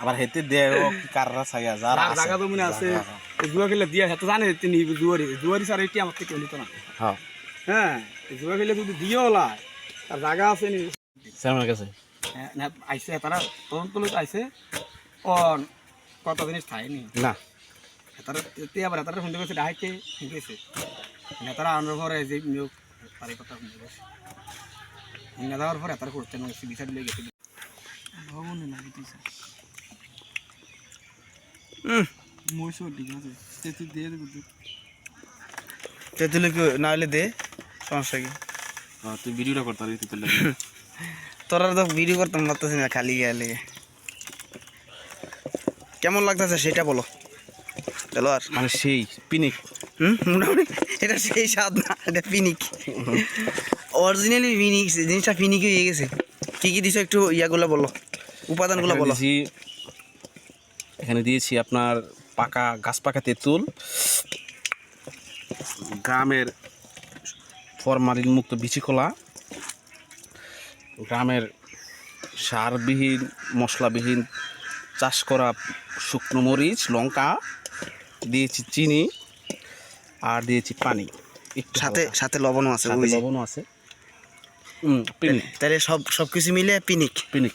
আবার হেতে দেয় কাররা ছাইয়া যারা যার জায়গা জমিনে আছে জুয়া খেলে দিয়ে হেতে জানে তিনি জুয়ারি স্যার এটি আমার থেকে নিত না। হ্যাঁ হ্যাঁ জুয়া খেলে যদি দিয়েও লাই তার জায়গা আছে নি স্যারের কাছে আইসে তারা তদন্ত লোক আইসে ও কত জিনিস থাইনি না তারা আবার তারা শুনতে পেয়েছে ডাইকে শুনতেছে নেতারা আনার পরে যে নিয়োগ তার কথা শুনতে পেয়েছে নেতার পরে তারা করতে না বিচার দিলে গেছে ভবন না দিতেছে মইছো ঠিক আছে তেতি দিয়ে দেব তেতুলে কি না হলে দে সমস্যা কি তুই ভিডিওটা করতে পারবি তুই তোরা তো ভিডিও করতাম পারতেছি না খালি গেলে কেমন লাগতেছে সেটা বলো চলো আর মানে সেই পিনিক মোটামুটি এটা সেই স্বাদ না এটা পিনিক অরিজিনালি পিনিক জিনিসটা পিনিকই হয়ে গেছে কী কী দিছো একটু ইয়াগুলো বলো উপাদানগুলো বলো এখানে দিয়েছি আপনার পাকা গাছ পাকা তেঁতুল গ্রামের ফরমালিন মুক্ত বিচি কলা গ্রামের সারবিহীন মশলাবিহীন চাষ করা শুকনো মরিচ লঙ্কা দিয়েছি চিনি আর দিয়েছি পানি একটু সাথে সাথে লবণও আছে লবণও আছে পিনিক তাহলে সব কিছু মিলে পিনিক পিনিক